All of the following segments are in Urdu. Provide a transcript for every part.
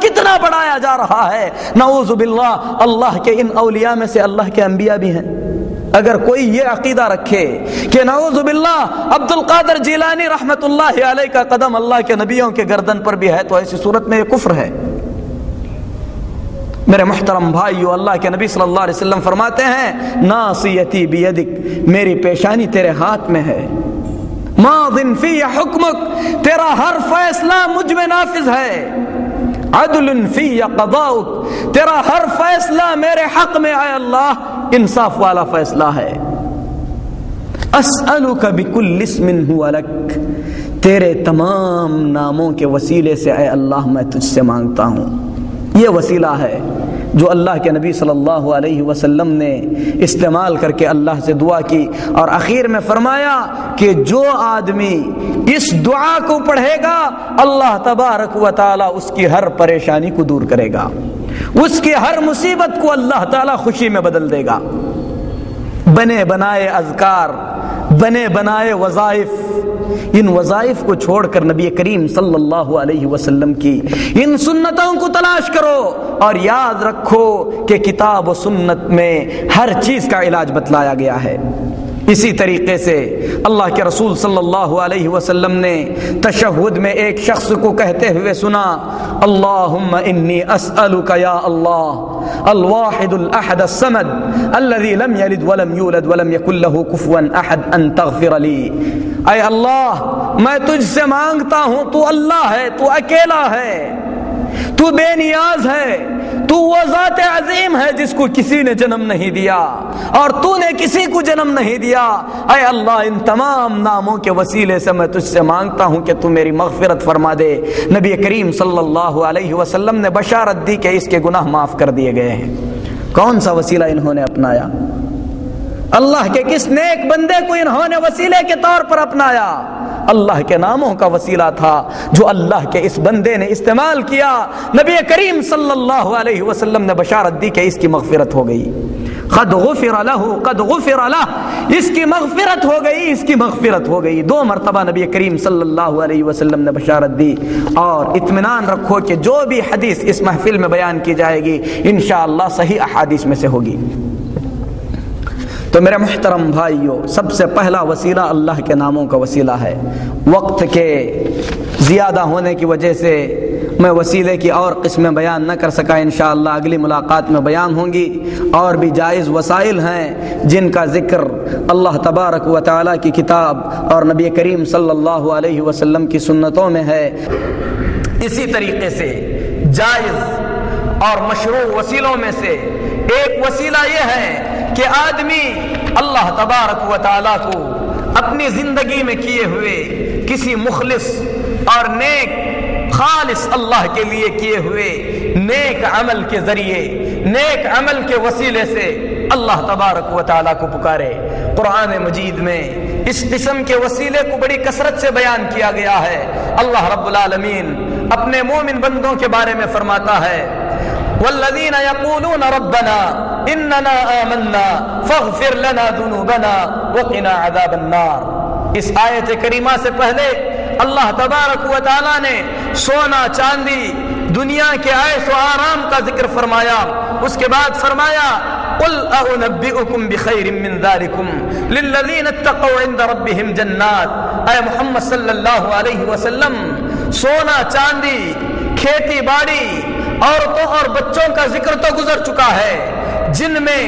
کتنا بڑھایا جا رہا ہے. نعوذ باللہ اللہ کے ان اولیاء میں سے اللہ کے انبیاء بھی ہیں. اگر کوئی یہ عقیدہ رکھے کہ نعوذ باللہ عبد القادر جیلانی رحمت اللہ علیہ کا قدم اللہ کے نبیوں کے گردن پر بھی ہے تو ایسی صورت میں یہ کفر ہے. میرے محترم بھائیو، اللہ کے نبی صلی اللہ علیہ وسلم فرماتے ہیں ناصیتی بیدک، میری پیشانی تیرے ہاتھ میں ہے. ماض فی حکمک، تیرا ہر فیصلہ مجھ میں نافذ ہے. عدل فی قضاؤک، تیرا ہر فیصلہ میرے حق میں اے اللہ انصاف والا فیصلہ ہے. اسألک بکل اسم ہوا لک، تیرے تمام ناموں کے وسیلے سے اے اللہ میں تجھ سے مانگتا ہوں. یہ وسیلہ ہے جو اللہ کے نبی صلی اللہ علیہ وسلم نے استعمال کر کے اللہ سے دعا کی، اور آخر میں فرمایا کہ جو آدمی اس دعا کو پڑھے گا اللہ تبارک و تعالی اس کی ہر پریشانی کو دور کرے گا، اس کی ہر مصیبت کو اللہ تعالی خوشی میں بدل دے گا. بنے بنائے اذکار، بنے بنائے وظائف، ان وظائف کو چھوڑ کر نبی کریم صلی اللہ علیہ وسلم کی ان سنتوں کو تلاش کرو، اور یاد رکھو کہ کتاب و سنت میں ہر چیز کا علاج بتلایا گیا ہے. اسی طریقے سے اللہ کے رسول صلی اللہ علیہ وسلم نے تشہد میں ایک شخص کو کہتے ہوئے سنا اللہم انی اسألک یا اللہ الواحد الاحد الصمد الذي لم يلد ولم يولد ولم يكن له كفوا احد ان تغفر لي. اے اللہ میں تجھ سے مانگتا ہوں، تو اللہ ہے، تو اکیلا ہے، تو بے نیاز ہے، تو وہ ذات عظیم ہے جس کو کسی نے جنم نہیں دیا اور تو نے کسی کو جنم نہیں دیا. اے اللہ ان تمام ناموں کے وسیلے سے میں تجھ سے مانگتا ہوں کہ تو میری مغفرت فرما دے. نبی کریم صلی اللہ علیہ وسلم نے بشارت دی کہ اس کے گناہ معاف کر دیے گئے ہیں. کون سا وسیلہ انہوں نے اپنایا؟ اللہ کے کس نیک بندے کو انہوں نے وسیلے کے طور پر اپنایا؟ اللہ کے ناموں کا وسیلہ تھا جو اللہ کے اس بندے نے استعمال کیا. نبی کریم صلی اللہ علیہ وسلم نے بشارت دی کہ اس کی مغفرت ہو گئی. قد غفر له قد غفر له، اس کی مغفرت ہو گئی، اس کی مغفرت ہو گئی. 2 مرتبہ نبی کریم صلی اللہ علیہ وسلم نے بشارت دی. اور اطمینان رکھو کہ جو بھی حدیث اس محفل میں بیان کی جائے گی انشاءاللہ صحیح احادیث میں سے ہوگی. تو میرے محترم بھائیو، سب سے پہلا وسیلہ اللہ کے ناموں کا وسیلہ ہے. وقت کے زیادہ ہونے کی وجہ سے میں وسیلے کی اور قسمیں بیان نہ کر سکا. انشاءاللہ اگلی ملاقات میں بیان ہوں گی. اور بھی جائز وسائل ہیں جن کا ذکر اللہ تبارک و تعالی کی کتاب اور نبی کریم صلی اللہ علیہ وسلم کی سنتوں میں ہے. اسی طریقے سے جائز اور مشروع وسیلوں میں سے ایک وسیلہ یہ ہے کہ آدمی اللہ تبارک و تعالی کو اپنی زندگی میں کیے ہوئے کسی مخلص اور نیک خالص اللہ کے لیے کیے ہوئے نیک عمل کے ذریعے، نیک عمل کے وسیلے سے اللہ تبارک و تعالی کو پکارے. قرآن مجید میں اس قسم کے وسیلے کو بڑی کثرت سے بیان کیا گیا ہے. اللہ رب العالمین اپنے مومن بندوں کے بارے میں فرماتا ہے والذین یقولون ربنا اننا آمنا فاغفر لنا ذنوبنا وقنا عذاب النار. اس آیت کریمہ سے پہلے اللہ تبارک و تعالی نے سونا چاندی دنیا کے عیش و آرام کا ذکر فرمایا. اس کے بعد فرمایا قل اعنبئکم بخیر من ذالکم للذین اتقوا عند ربهم جنات. اے محمد صلی اللہ علیہ وسلم، سونا چاندی، کھیتی باڑی، عورتوں اور بچوں کا ذکر تو گزر چکا ہے جن میں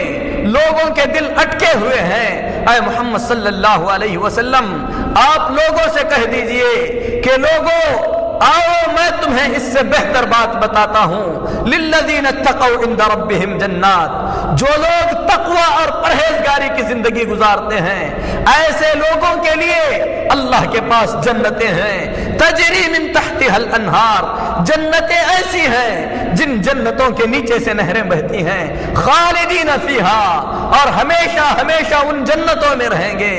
لوگوں کے دل اٹکے ہوئے ہیں. اے محمد صلی اللہ علیہ وسلم آپ لوگوں سے کہہ دیجئے کہ لوگوں آؤ میں تمہیں اس سے بہتر بات بتاتا ہوں. للذین اتقوا عند ربهم جنات، جو لوگ تقوی اور پرہیزگاری کی زندگی گزارتے ہیں ایسے لوگوں کے لیے اللہ کے پاس جنتیں ہیں. تجری من تحتها الانہار، جنتیں ایسی ہیں جن جنتوں کے نیچے سے نہریں بہتی ہیں. خالدین فیہا، اور ہمیشہ ہمیشہ ان جنتوں میں رہیں گے.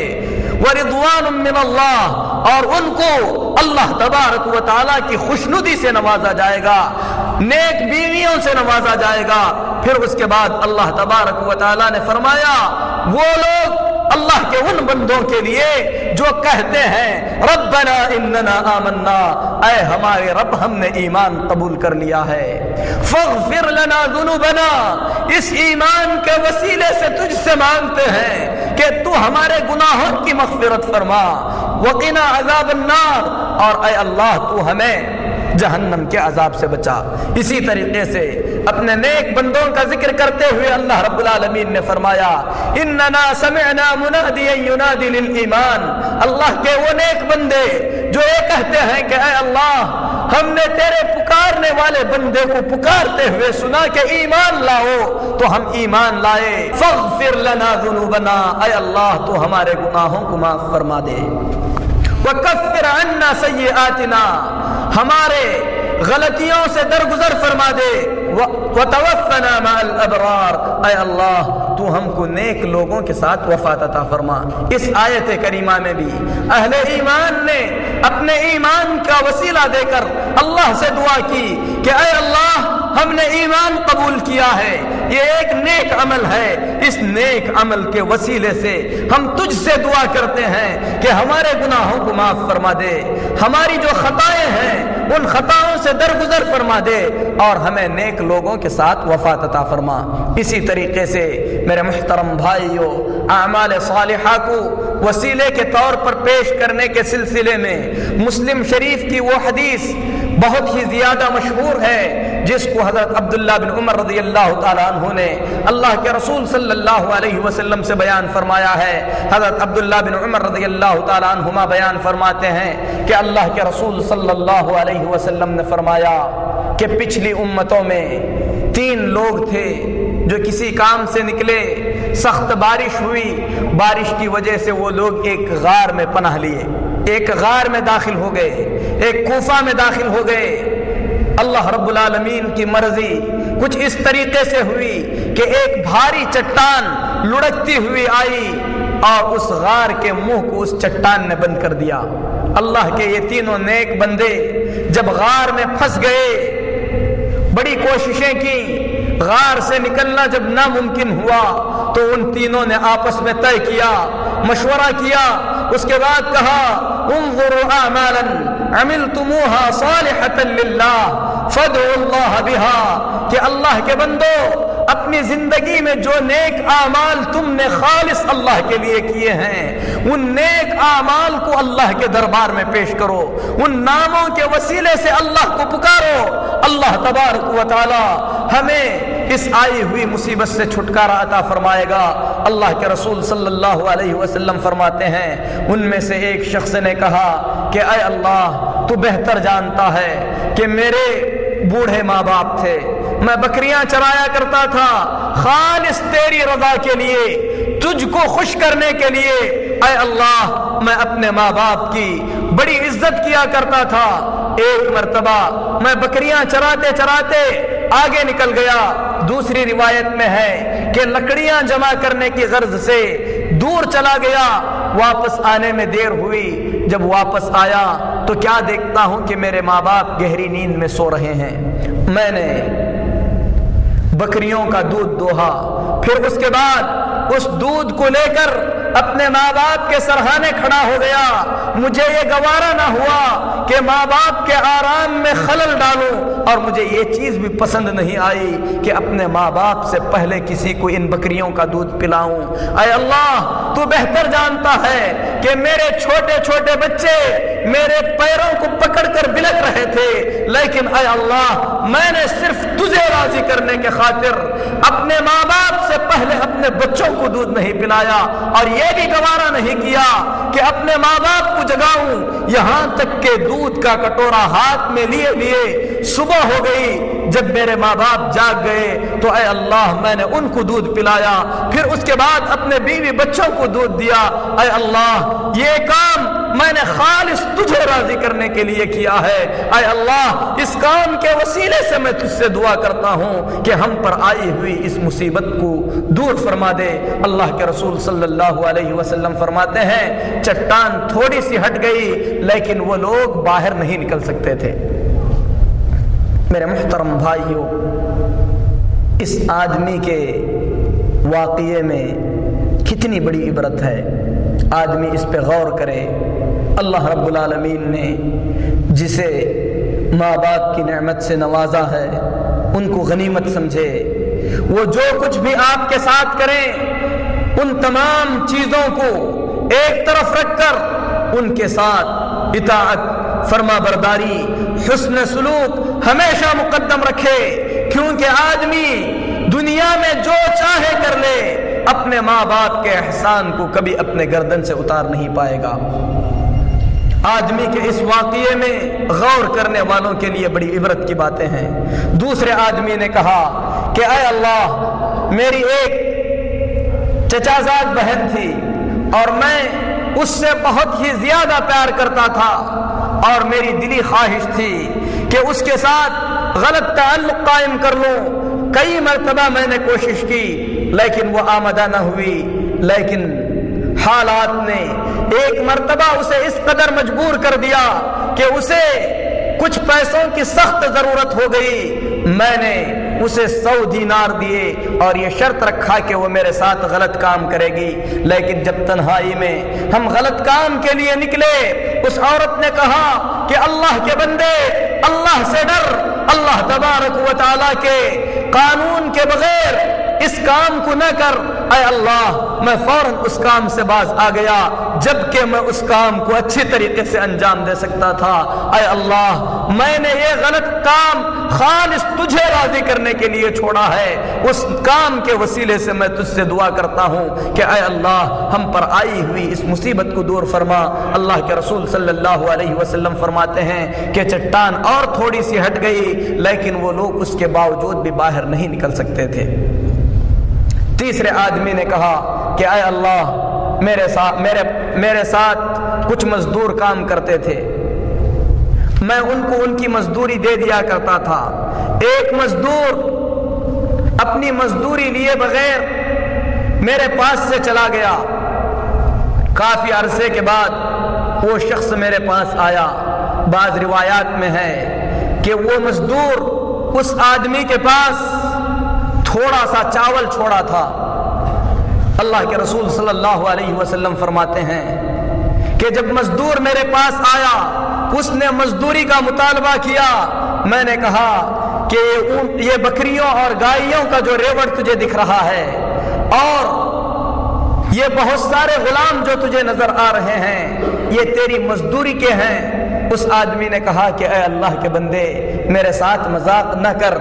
ورضوان من اللہ، اور ان کو اللہ تبارک و تعالی کی خوشنودی سے نوازا جائے گا، نیک بیویوں سے نوازا جائے گا. پھر اس کے بعد اللہ تبارک و تعالی نے فرمایا وہ لوگ اللہ کے ان بندوں کے لیے جو کہتے ہیں ربنا اننا آمنا، اے ہمارے رب ہم نے ایمان قبول کر لیا ہے، فاغفر لنا ذنوبنا، اس ایمان کے وسیلے سے تجھ سے مانگتے ہیں کہ تو ہمارے گناہوں کی مغفرت فرما، وقنا عذاب النار، اور اے اللہ تو ہمیں جہنم کے عذاب سے بچا۔ اسی طریقے سے اپنے نیک بندوں کا ذکر کرتے ہوئے اللہ رب العالمین نے فرمایا اننا سمعنا منادیا ینادی للایمان، اللہ کے وہ نیک بندے جو یہ کہتے ہیں کہ اے اللہ ہم نے تیرے پکارنے والے بندے کو پکارتے ہوئے سنا کہ ایمان لاؤ، تو ہم ایمان لائے، فاغفر لنا ذنوبنا، اے اللہ تو ہمارے گناہوں کو معاف فرما دے، وکفر عنا سیئاتنا، ہمارے غلطیوں سے درگزر فرما دے، وتوفنا مع الابرار، اے اللہ تو ہم کو نیک لوگوں کے ساتھ وفات عطا فرما۔ اس آیت کریمہ میں بھی اہل ایمان نے اپنے ایمان کا وسیلہ دے کر اللہ سے دعا کی کہ اے اللہ ہم نے ایمان قبول کیا ہے، یہ ایک نیک عمل ہے، اس نیک عمل کے وسیلے سے ہم تجھ سے دعا کرتے ہیں کہ ہمارے گناہوں کو معاف فرما دے، ہماری جو خطائیں ہیں ان خطاؤں سے درگزر فرما دے، اور ہمیں نیک لوگوں کے ساتھ وفات عطا فرما۔ اسی طریقے سے میرے محترم بھائیو، اعمال صالحہ کو وسیلے کے طور پر پیش کرنے کے سلسلے میں مسلم شریف کی وہ حدیث بہت ہی زیادہ مشہور ہے جس کو حضرت عبداللہ بن عمر رضی اللہ تعالیٰ عنہ نے اللہ کے رسول صلی اللہ علیہ وسلم سے بیان فرمایا ہے۔ حضرت عبداللہ بن عمر رضی اللہ تعالیٰ عنہما بیان فرماتے ہیں کہ اللہ کے رسول صلی اللہ علیہ وسلم نے فرمایا کہ پچھلی امتوں میں 3 لوگ تھے جو کسی کام سے نکلے، سخت بارش ہوئی، بارش کی وجہ سے وہ لوگ ایک غار میں پناہ لیے، ایک غار میں داخل ہو گئے، ایک کوفہ میں داخل ہو گئے۔ اللہ رب العالمین کی مرضی کچھ اس طریقے سے ہوئی کہ ایک بھاری چٹان لڑکتی ہوئی آئی اور اس غار کے منہ کو اس چٹان نے بند کر دیا۔ اللہ کے یہ تینوں نیک بندے جب غار میں پھنس گئے، بڑی کوششیں کی، غار سے نکلنا جب ناممکن ہوا تو ان تینوں نے آپس میں طے کیا، مشورہ کیا، اس کے بعد کہا انظروا اعمالا عملتموها صالحة للہ فادعوا اللہ بها، کہ اللہ کے بندو اپنی زندگی میں جو نیک اعمال تم نے خالص اللہ کے لیے کیے ہیں ان نیک اعمال کو اللہ کے دربار میں پیش کرو، ان ناموں کے وسیلے سے اللہ کو پکارو، اللہ تبارک و تعالی ہمیں اس آئی ہوئی مصیبت سے چھٹکارا عطا فرمائے گا۔ اللہ کے رسول صلی اللہ علیہ وسلم فرماتے ہیں ان میں سے ایک شخص نے کہا کہ اے اللہ تو بہتر جانتا ہے کہ میرے بوڑھے ماں باپ تھے، میں بکریاں چرایا کرتا تھا خالص تیری رضا کے لیے، تجھ کو خوش کرنے کے لیے، اے اللہ میں اپنے ماں باپ کی بڑی عزت کیا کرتا تھا۔ ایک مرتبہ میں بکریاں چراتے چراتے آگے نکل گیا، دوسری روایت میں ہے کہ لکڑیاں جمع کرنے کی غرض سے دور چلا گیا، واپس آنے میں دیر ہوئی، جب واپس آیا تو کیا دیکھتا ہوں کہ میرے ماں باپ گہری نیند میں سو رہے ہیں۔ میں نے بکریوں کا دودھ دوہا، پھر اس کے بعد اس دودھ کو لے کر اپنے ماں باپ کے سرہانے کھڑا ہو گیا، مجھے یہ گوارا نہ ہوا کہ ماں باپ کے آرام میں خلل ڈالوں، اور مجھے یہ چیز بھی پسند نہیں آئی کہ اپنے ماں باپ سے پہلے کسی کو ان بکریوں کا دودھ پلاؤں۔ اے اللہ تو بہتر جانتا ہے کہ میرے چھوٹے چھوٹے بچے میرے پیروں کو پکڑ کر بلک رہے تھے، لیکن اے اللہ میں نے صرف تجھے راضی کرنے کے خاطر اپنے ماں باپ سے پہلے اپنے بچوں کو دودھ نہیں پلایا، اور یہ بھی گوارا نہیں کیا کہ اپنے ماں باپ کو جگاؤں، یہاں تک کہ دودھ کا کٹورا ہاتھ میں لیے لیے صبح ہو گئی، جب میرے ماں باپ جاگ گئے تو اے اللہ میں نے ان کو دودھ پلایا، پھر اس کے بعد اپنے بیوی بچوں کو دودھ دیا۔ اے اللہ یہ کام میں نے خالص تجھے راضی کرنے کے لیے کیا ہے، اے اللہ اس کام کے وسیلے سے میں تجھ سے دعا کرتا ہوں کہ ہم پر آئی ہوئی اس مصیبت کو دور فرما دے۔ اللہ کے رسول صلی اللہ علیہ وسلم فرماتے ہیں چٹان تھوڑی سی ہٹ گئی لیکن وہ لوگ باہر نہیں نکل سکتے تھے۔ میرے محترم بھائیوں، اس آدمی کے واقعے میں کتنی کتنی بڑی عبرت ہے، آدمی اس پہ غور کرے۔ اللہ رب العالمین نے جسے ماں باپ کی نعمت سے نوازا ہے ان کو غنیمت سمجھے، وہ جو کچھ بھی آپ کے ساتھ کریں ان تمام چیزوں کو ایک طرف رکھ کر ان کے ساتھ اطاعت، فرما برداری، حسن سلوک ہمیشہ مقدم رکھے، کیونکہ آدمی دنیا میں جو چاہے کر لے اپنے ماں باپ کے احسان کو کبھی اپنے گردن سے اتار نہیں پائے گا۔ آدمی کے اس واقعے میں غور کرنے والوں کے لیے بڑی عبرت کی باتیں ہیں۔ دوسرے آدمی نے کہا کہ اے اللہ، میری ایک چچا زاد بہن تھی اور میں اس سے بہت ہی زیادہ پیار کرتا تھا، اور میری دلی خواہش تھی کہ اس کے ساتھ غلط تعلق قائم کر لوں۔ کئی مرتبہ میں نے کوشش کی لیکن وہ آمدہ نہ ہوئی، لیکن حالات نے ایک مرتبہ اسے اس قدر مجبور کر دیا کہ اسے کچھ پیسوں کی سخت ضرورت ہو گئی۔ میں نے اسے 100 دینار دیے اور یہ شرط رکھا کہ وہ میرے ساتھ غلط کام کرے گی، لیکن جب تنہائی میں ہم غلط کام کے لیے نکلے، اس عورت نے کہا کہ اللہ کے بندے، اللہ سے ڈر، اللہ تبارک و تعالیٰ کے قانون کے بغیر اس کام کو نہ کر۔ اے اللہ، میں فوراً اس کام سے باز آ گیا جبکہ میں اس کام کو اچھی طریقے سے انجام دے سکتا تھا۔ اے اللہ، میں نے یہ غلط کام خالص تجھے راضی کرنے کے لیے چھوڑا ہے، اس کام کے وسیلے سے میں تجھ سے دعا کرتا ہوں کہ اے اللہ، ہم پر آئی ہوئی اس مصیبت کو دور فرما۔ اللہ کے رسول صلی اللہ علیہ وسلم فرماتے ہیں کہ چٹان اور تھوڑی سی ہٹ گئی لیکن وہ لوگ اس کے باوجود بھی باہر نہیں نکل سکتے تھے۔ تیسرے آدمی نے کہا کہ اے اللہ، میرے ساتھ کچھ مزدور کام کرتے تھے، میں ان کو ان کی مزدوری دے دیا کرتا تھا۔ ایک مزدور اپنی مزدوری لیے بغیر میرے پاس سے چلا گیا۔ کافی عرصے کے بعد وہ شخص میرے پاس آیا۔ بعض روایات میں ہے کہ وہ مزدور اس آدمی کے پاس تھوڑا سا چاول چھوڑا تھا۔ اللہ کے رسول صلی اللہ علیہ وسلم فرماتے ہیں کہ جب مزدور میرے پاس آیا، اس نے مزدوری کا مطالبہ کیا۔ میں نے کہا کہ یہ بکریوں اور گائیوں کا جو ریوڑ تجھے دکھ رہا ہے اور یہ بہت سارے غلام جو تجھے نظر آ رہے ہیں، یہ تیری مزدوری کے ہیں۔ اس آدمی نے کہا کہ اے اللہ کے بندے، میرے ساتھ مذاق نہ کر،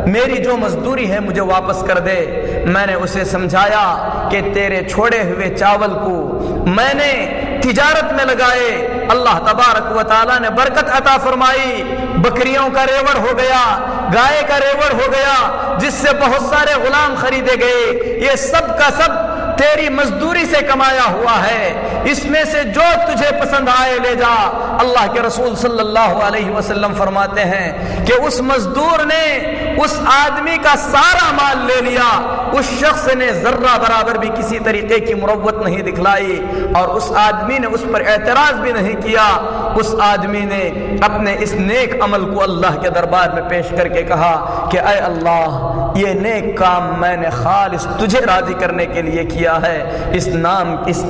میری جو مزدوری ہے مجھے واپس کر دے۔ میں نے اسے سمجھایا کہ تیرے چھوڑے ہوئے چاول کو میں نے تجارت میں لگائے، اللہ تبارک و تعالیٰ نے برکت عطا فرمائی، بکریوں کا ریوڑ ہو گیا، گائے کا ریوڑ ہو گیا، جس سے بہت سارے غلام خریدے گئے۔ یہ سب کا سب تیری مزدوری سے کمایا ہوا ہے، اس میں سے جو تجھے پسند آئے لے جا۔ اللہ کے رسول صلی اللہ علیہ وسلم فرماتے ہیں کہ اس مزدور نے اس آدمی کا سارا مال لے لیا، اس شخص نے ذرہ برابر بھی کسی طریقے کی مروت نہیں دکھلائی اور اس آدمی نے اس پر اعتراض بھی نہیں کیا۔ اس آدمی نے اپنے اس نیک عمل کو اللہ کے دربار میں پیش کر کے کہا کہ اے اللہ، یہ نیک کام میں نے خالص تجھے راضی کرنے کے لیے کیا ہے، اس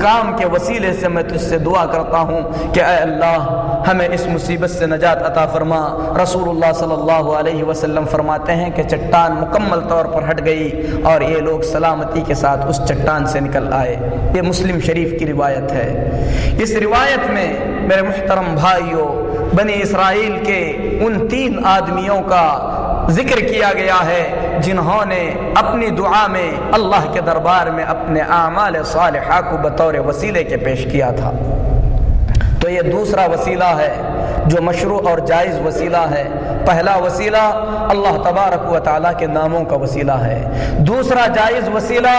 کام کے وسیلے سے میں تجھ سے دعا کرتا ہوں کہ اے اللہ، ہمیں اس مصیبت سے نجات عطا فرما۔ رسول اللہ صلی اللہ علیہ وسلم فرماتے ہیں کہ چٹان مکمل طور پر ہٹ گئی اور یہ لوگ سلامتی کے ساتھ اس چٹان سے نکل آئے۔ یہ مسلم شریف کی روایت ہے۔ اس روایت میں میرے محترم بھائیوں، بنی اسرائیل کے ان 3 آدمیوں کا ذکر کیا گیا ہے جنہوں نے اپنی دعا میں اللہ کے دربار میں اپنے اعمال صالحہ کو بطور وسیلے کے پیش کیا تھا۔ تو یہ دوسرا وسیلہ ہے جو مشروع اور جائز وسیلہ ہے۔ پہلا وسیلہ اللہ تبارک و تعالیٰ کے ناموں کا وسیلہ ہے، دوسرا جائز وسیلہ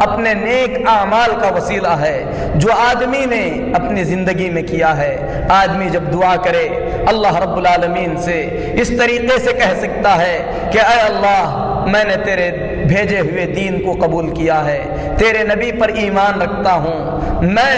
اپنے نیک اعمال کا وسیلہ ہے جو آدمی نے اپنی زندگی میں کیا ہے۔ آدمی جب دعا کرے اللہ رب العالمین سے اس طریقے سے کہہ سکتا ہے کہ اے اللہ، میں نے تیرے بھیجے ہوئے دین کو قبول کیا ہے، تیرے نبی پر ایمان رکھتا ہوں، میں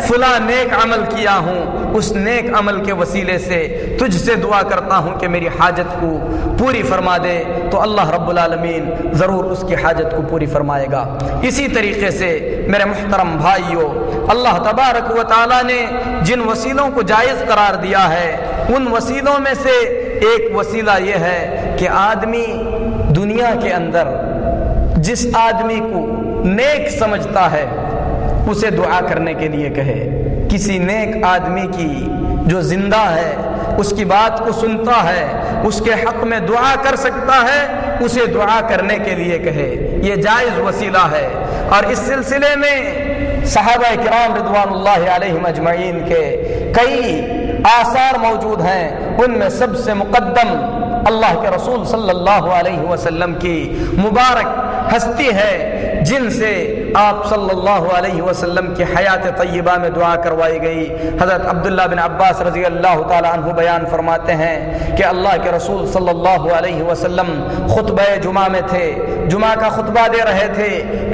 فلاں نیک عمل کیا ہوں، اس نیک عمل کے وسیلے سے تجھ سے دعا کرتا ہوں کہ میری حاجت کو پوری فرما دے، تو اللہ رب العالمین ضرور اس کی حاجت کو پوری فرمائے گا۔ اسی طریقے سے میرے محترم بھائیوں، اللہ تبارک و تعالیٰ نے جن وسیلوں کو جائز قرار دیا ہے، ان وسیلوں میں سے ایک وسیلہ یہ ہے کہ آدمی دنیا کے اندر جس آدمی کو نیک سمجھتا ہے اسے دعا کرنے کے لیے کہے۔ کسی نیک آدمی کی جو زندہ ہے، اس کی بات کو سنتا ہے، اس کے حق میں دعا کر سکتا ہے، اسے دعا کرنے کے لیے کہے، یہ جائز وسیلہ ہے۔ اور اس سلسلے میں صحابہ کرام رضوان اللہ علیہم اجمعین کے کئی آثار موجود ہیں، ان میں سب سے مقدم اللہ کے رسول صلی اللہ علیہ وسلم کی مبارک ہستی ہے، جن سے آپ صلی اللہ علیہ وسلم کی حیات طیبہ میں دعا کروائی گئی۔ حضرت عبداللہ بن عباس رضی اللہ تعالیٰ عنہ بیان فرماتے ہیں کہ اللہ کے رسول صلی اللہ علیہ وسلم خطبہ جمعہ میں تھے، جمعہ کا خطبہ دے رہے تھے،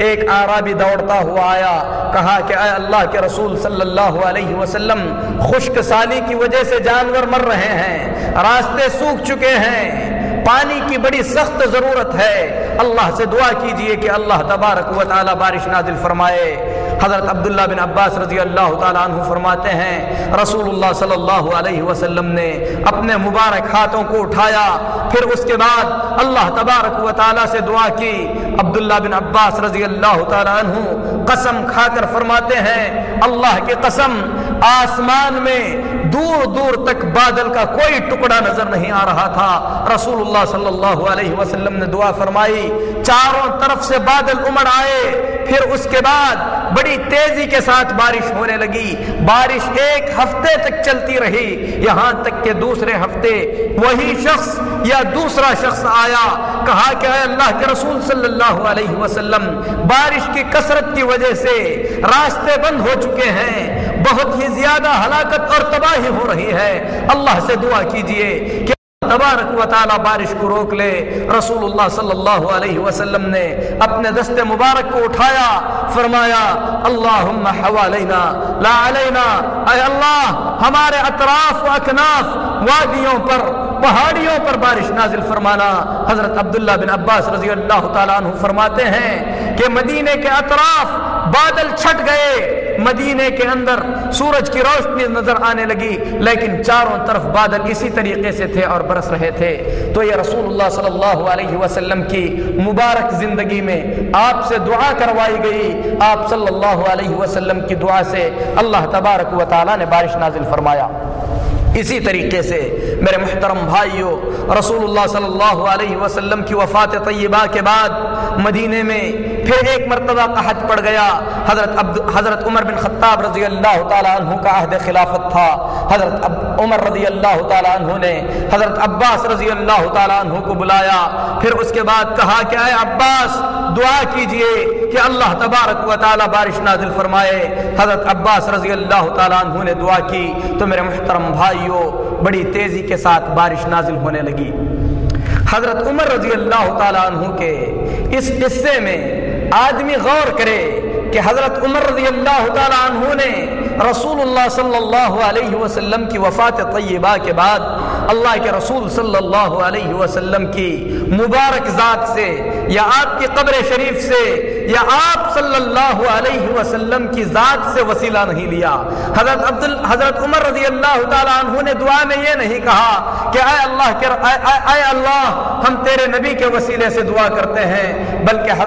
ایک اعرابی دوڑتا ہوا آیا، کہا کہ اے اللہ کے رسول صلی اللہ علیہ وسلم، خشک سالی کی وجہ سے جانور مر رہے ہیں، راستے سوکھ چکے ہیں، پانی کی بڑی سخت ضرورت ہے، اللہ سے دعا کیجئے کہ اللہ تبارک و تعالی بارش نازل فرمائے۔ حضرت عبداللہ بن عباس رضی اللہ تعالیٰ عنہ فرماتے ہیں رسول اللہ صلی اللہ علیہ وسلم نے اپنے مبارک ہاتھوں کو اٹھایا، پھر اس کے بعد اللہ تبارک و تعالیٰ سے دعا کی۔ عبداللہ بن عباس رضی اللہ تعالیٰ عنہ قسم کھا کر فرماتے ہیں اللہ کی قسم، آسمان میں دور دور تک بادل کا کوئی ٹکڑا نظر نہیں آ رہا تھا۔ رسول اللہ صلی اللہ علیہ وسلم نے دعا فرمائی، چاروں طرف سے بادل امڑ آئے، پھر اس کے بعد بڑی تیزی کے ساتھ بارش ہونے لگی، بارش ایک ہفتے تک چلتی رہی، یہاں تک کہ دوسرے ہفتے وہی شخص یا دوسرا شخص آیا، کہا کہ اے اللہ کے رسول صلی اللہ علیہ وسلم، بارش کی کثرت کی وجہ سے راستے بند ہو چکے ہیں، بہت ہی زیادہ ہلاکت اور تباہی ہو رہی ہے، اللہ سے دعا کیجئے کہ تبارک و تعالی بارش کو روک لے۔ رسول اللہ صلی اللہ علیہ وسلم نے اپنے دست مبارک کو اٹھایا، فرمایا اللہم حوالینا لا علینا، اے اللہ ہمارے اطراف و اکناف، وادیوں پر، پہاڑیوں پر بارش نازل فرمانا۔ حضرت عبداللہ بن عباس رضی اللہ تعالیٰ عنہ فرماتے ہیں کہ مدینے کے اطراف بادل چھٹ گئے، مدینے کے اندر سورج کی روشنی نظر آنے لگی، لیکن چاروں طرف بادل اسی طریقے سے تھے اور برس رہے تھے۔ تو یہ رسول اللہ صلی اللہ علیہ وسلم کی مبارک زندگی میں آپ سے دعا کروائی گئی، آپ صلی اللہ علیہ وسلم کی دعا سے اللہ تبارک و تعالیٰ نے بارش نازل فرمایا۔ اسی طریقے سے میرے محترم بھائیوں، رسول اللہ صلی اللہ علیہ وسلم کی وفات طیبہ کے بعد مدینے میں پھر ایک مرتبہ قحط پڑ گیا۔ حضرت عمر بن خطاب رضی اللہ تعالیٰ عنہ کا عہد خلافت تھا۔ حضرت عمر رضی اللہ تعالیٰ عنہ نے حضرت عباس رضی اللہ تعالیٰ عنہ کو بلایا، پھر اس کے بعد کہا کہ اے عباس دعا کیجئے کہ اللہ تبارک و تعالی بارش نازل فرمائے۔ حضرت عباس رضی اللہ تعالیٰ عنہ نے دعا کی تو میرے محترم بھائیوں بڑی تیزی کے ساتھ بارش نازل ہونے لگی۔ حضرت عمر رضی اللہ تعالیٰ عنہ کے اس قصے میں آدمی غور کرے کہ حضرت عمر رضی اللہ تعالیٰ عنہ نے رسول اللہ صلی اللہ علیہ وسلم کی وفات طیبہ کے بعد اللہ کے رسول صلی اللہ علیہ وسلم کی مبارک ذات سے یا آپ کی قبر شریف سے یا آپ صلی اللہ علیہ وسلم کی ذات سے وسیلہ نہیں لیا۔ حضرت عمر رضی اللہ تعالیٰ عنہ نے دعا میں یہ نہیں کہا کہ اے اللہ ہم تیرے نبی کے وسیلے سے دعا کرتے ہیں، بلکہ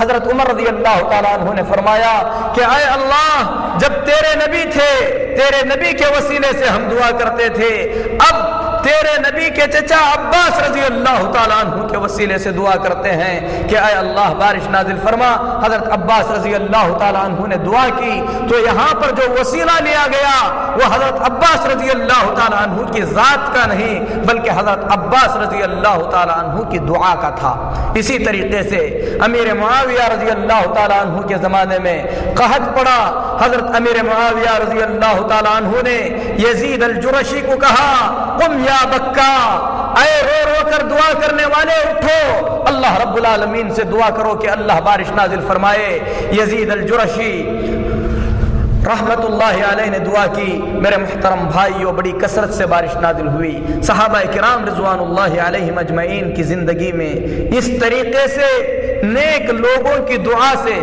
حضرت عمر رضی اللہ تعالیٰ عنہ نے فرمایا کہ اے اللہ جب تیرے نبی تھے، تیرے نبی کے وسیلے سے ہم دعا کرتے تھے، اب تیرے نبی کے چچا عباس رضی اللہ تعالیٰ عنہ کے وسیلے سے دعا کرتے ہیں کہ اے اللہ بارش نازل فرما۔ حضرت عباس رضی اللہ تعالیٰ عنہ نے دعا کی تو یہاں پر جو وسیلہ لیا گیا وہ حضرت عباس رضی اللہ تعالیٰ عنہ کی ذات کا نہیں بلکہ حضرت عباس رضی اللہ تعالیٰ عنہ کی دعا کا تھا۔ اسی طریقے سے امیر معاویہ رضی اللہ تعالیٰ عنہ کے زمانے میں قحط پڑا، حضرت امیر معاویہ رضی اللہ تعالیٰ عنہ نے یزید الجرشی کو کہا قم یا بکا، اے رو رو کر دعا کرنے والے اٹھو، اللہ رب العالمین سے دعا کرو کہ اللہ بارش نازل فرمائے۔ یزید الجرشی رحمت اللہ علیہ نے دعا کی، میرے محترم بھائیوں بڑی کثرت سے بارش نازل ہوئی۔ صحابہ کرام رضوان اللہ علیہم اجمعین کی زندگی میں اس طریقے سے نیک لوگوں کی دعا سے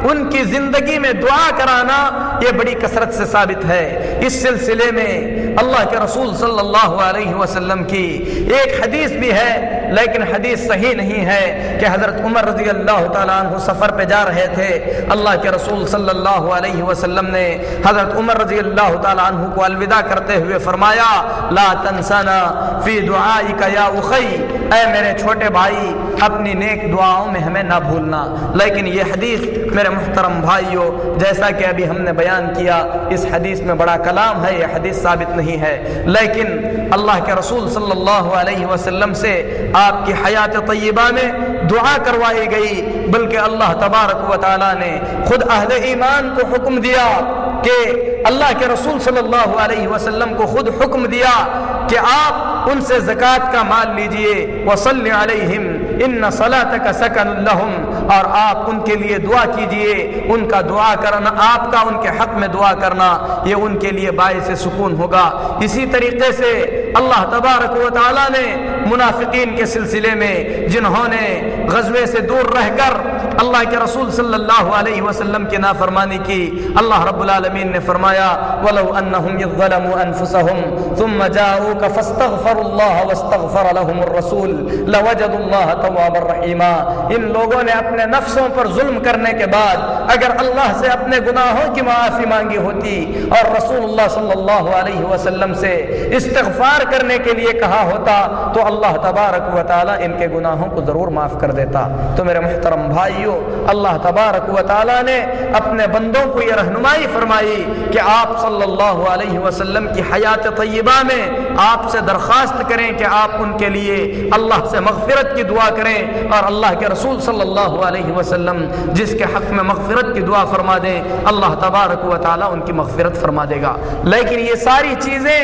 ان کی زندگی میں دعا کرانا یہ بڑی کثرت سے ثابت ہے۔ اس سلسلے میں اللہ کے رسول صلی اللہ علیہ وسلم کی ایک حدیث بھی ہے، لیکن حدیث صحیح نہیں ہے، کہ حضرت عمر رضی اللہ تعالیٰ عنہ سفر پہ جا رہے تھے۔ اللہ کے رسول صلی اللہ علیہ وسلم نے حضرت عمر رضی اللہ تعالیٰ عنہ کو الوداع کرتے ہوئے فرمایا، لا تنسنا فی دعائک یا اخی، اے میرے چھوٹے بھائی اپنی نیک دعاؤں میں ہمیں نہ بھولنا۔ لیکن یہ حدیث میرے محترم بھائیوں، جیسا کہ ابھی ہم نے بیان کیا، اس حدیث میں بڑا کلام ہے، یہ حدیث ثابت نہیں ہے، لیکن اللہ کے رسول صلی اللہ علیہ وسلم سے آپ کی حیات طیبہ میں دعا کروائی گئی، بلکہ اللہ تبارک و تعالیٰ نے خود اہل ایمان کو حکم دیا کہ اللہ کے رسول صلی اللہ علیہ وسلم کو خود حکم دیا کہ آپ ان سے زکوٰۃ کا مال لیجئے، وصلی علیہم ان صلاتک سکن لہم، اور آپ ان کے لیے دعا کیجئے، ان کا دعا کرنا، آپ کا ان کے حق میں دعا کرنا یہ ان کے لیے باعث سکون ہوگا۔ اسی طریقے سے اللہ تبارک و تعالیٰ نے منافقین کے سلسلے میں جنہوں نے غزوے سے دور رہ کر اللہ کے رسول صلی اللہ علیہ وسلم کی نافرمانی کی، اللہ رب العالمین نے فرمایا وَلَوْ أَنَّهُمْ إِذْ ظَلَمُوا أَنفُسَهُمْ ثُمَّ جَاءُوكَ فَاسْتَغْفَرُوا اللَّهَ وَاسْتَغْفَرَ لَهُمُ الرَّسُولُ لَوَجَدُوا اللَّهَ تَوَّابًا رَحِيمًا۔ ان لوگوں نے اپنے نفسوں پر ظلم کرنے کے بعد اگر اللہ سے اپنے گناہوں کی معافی مانگی ہوتی اور رسول اللہ صلی اللہ علیہ وسلم سے استغفار کرنے کے لیے کہا ہوتا تو اللہ تبارک و تعالی ان کے گناہوں کو ضرور معاف کر دیتا۔ تو میرے محترم بھائیوں، اللہ تبارک و تعالی نے اپنے بندوں کو یہ رہنمائی فرمائی کہ آپ صلی اللہ علیہ وسلم کی حیات طیبہ میں آپ سے درخواست کریں کہ آپ ان کے لیے اللہ سے مغفرت کی دعا کریں، اور اللہ کے رسول صلی اللہ علیہ وسلم جس کے حق میں مغفرت کی دعا فرما دیں، اللہ تبارک و تعالی ان کی مغفرت فرما دے گا۔ لیکن یہ ساری چیزیں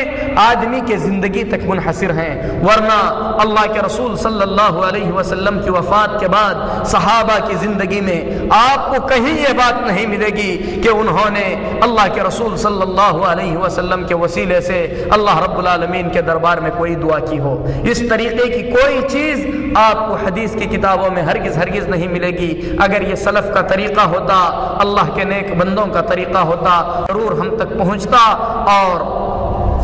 آدمی کے زندگی تک منحصر ہیں، ورنہ اللہ کے رسول صلی اللہ علیہ وسلم کی وفات کے بعد صحابہ کی زندگی میں آپ کو کہیں یہ بات نہیں ملے گی کہ انہوں نے اللہ کے رسول صلی اللہ علیہ وسلم کے وسیلے سے اللہ رب العالمین کے دربار میں کوئی دعا کی ہو۔ اس طریقے کی کوئی چیز آپ کو حدیث کی کتابوں میں ہرگز نہیں ملے گی۔ اگر یہ سلف کا طریقہ ہوتا، اللہ کے نیک بندوں کا طریقہ ہوتا، ضرور ہم تک پہنچتا، اور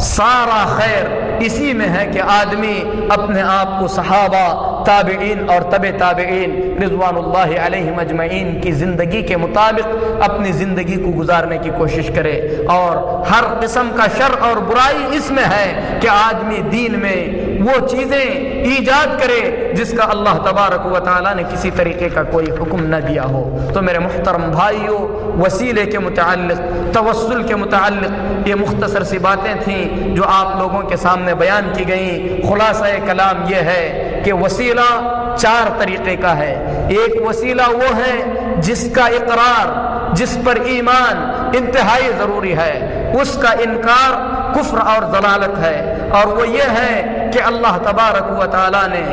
سارا خیر اسی میں ہے کہ آدمی اپنے آپ کو صحابہ، تابعین اور تبع تابعین رضوان اللہ علیہم اجمعین کی زندگی کے مطابق اپنی زندگی کو گزارنے کی کوشش کرے، اور ہر قسم کا شر اور برائی اس میں ہے کہ آدمی دین میں وہ چیزیں ایجاد کرے جس کا اللہ تبارک و تعالیٰ نے کسی طریقے کا کوئی حکم نہ دیا ہو۔ تو میرے محترم بھائیوں، وسیلے کے متعلق، توسل کے متعلق یہ مختصر سی باتیں تھیں جو آپ لوگوں کے سامنے بیان کی گئیں۔ خلاصہ کلام یہ ہے کہ وسیلہ چار طریقے کا ہے۔ ایک وسیلہ وہ ہے جس کا اقرار، جس پر ایمان انتہائی ضروری ہے، اس کا انکار کفر اور ضلالت ہے، اور وہ یہ ہے کہ اللہ تبارک و تعالی نے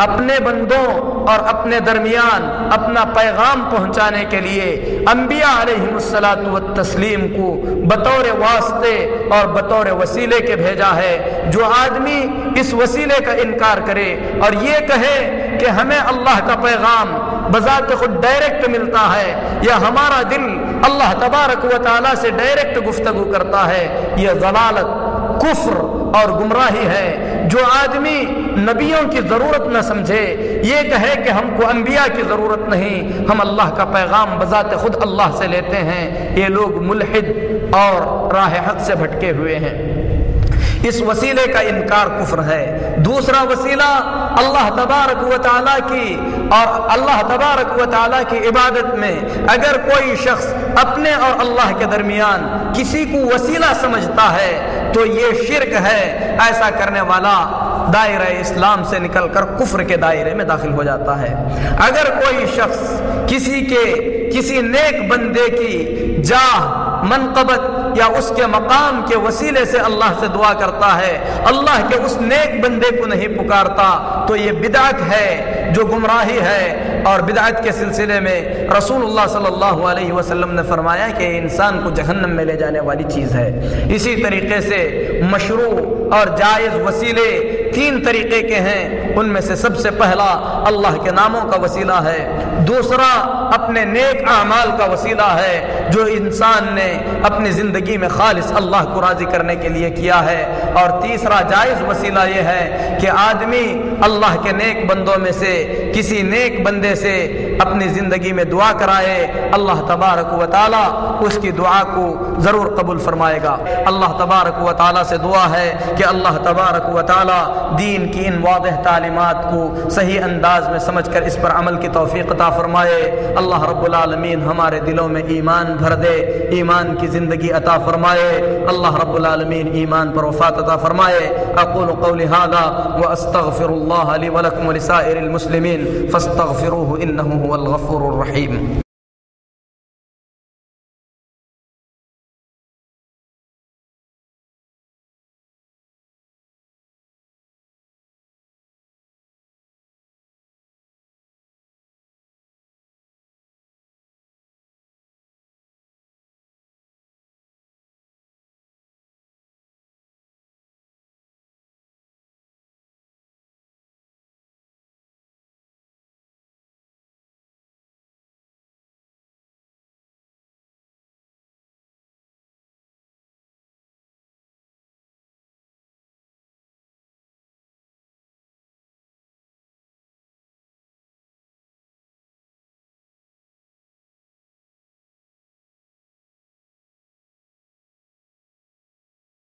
اپنے بندوں اور اپنے درمیان اپنا پیغام پہنچانے کے لیے انبیاء علیہم الصلاۃ والتسلیم کو بطور واسطے اور بطور وسیلے کے بھیجا ہے۔ جو آدمی اس وسیلے کا انکار کرے اور یہ کہے کہ ہمیں اللہ کا پیغام بذات خود ڈائریکٹ ملتا ہے، یا ہمارا دل اللہ تبارک و تعالی سے ڈائریکٹ گفتگو کرتا ہے، یہ ضلالت، کفر اور گمراہی ہے۔ جو آدمی نبیوں کی ضرورت نہ سمجھے، یہ کہے کہ ہم کو انبیاء کی ضرورت نہیں، ہم اللہ کا پیغام بذات خود اللہ سے لیتے ہیں، یہ لوگ ملحد اور راہ حق سے بھٹکے ہوئے ہیں۔ اس وسیلے کا انکار کفر ہے۔ دوسرا وسیلہ اللہ تبارک و تعالیٰ کی اور اللہ تبارک و تعالیٰ کی عبادت میں اگر کوئی شخص اپنے اور اللہ کے درمیان کسی کو وسیلہ سمجھتا ہے تو یہ شرک ہے۔ ایسا کرنے والا دائرہ اسلام سے نکل کر کفر کے دائرے میں داخل ہو جاتا ہے۔ اگر کوئی شخص کسی نیک بندے کی جاہ، منقبت یا اس کے مقام کے وسیلے سے اللہ سے دعا کرتا ہے، اللہ کے اس نیک بندے کو نہیں پکارتا، تو یہ بدعت ہے۔ جو گمراہی ہے اور بدعت کے سلسلے میں رسول اللہ صلی اللہ علیہ وسلم نے فرمایا کہ انسان کو جہنم میں لے جانے والی چیز ہے۔ اسی طریقے سے مشروع اور جائز وسیلے تین طریقے کے ہیں، ان میں سے سب سے پہلا اللہ کے ناموں کا وسیلہ ہے، دوسرا اپنے نیک اعمال کا وسیلہ ہے جو انسان نے اپنی زندگی میں خالص اللہ کو راضی کرنے کے لیے کیا ہے، اور تیسرا جائز وسیلہ یہ ہے کہ آدمی اللہ کے نیک بندوں میں سے کسی نیک بندے سے اپنی زندگی میں دعا کرائے، اللہ تبارک و تعالی اس کی دعا کو ضرور قبول فرمائے گا۔ اللہ تبارک و تعالی سے دعا ہے کہ اللہ تبارک و تعالی دین کی ان واضح تعلیمات کو صحیح انداز میں سمجھ کر اس پر عمل کی توفیق عطا فرمائے۔ اللہ رب العالمین ہمارے دلوں میں ایمان بھر دے، ایمان کی زندگی عطا فرمائے، اللہ رب العالمین ایمان پر وفات عطا فرمائے۔ اقول قولی ھذا واستغفر اللہ لی ولکم ولسائر المسلمین فاستغفروہ انہ هو الغفور الرحیم۔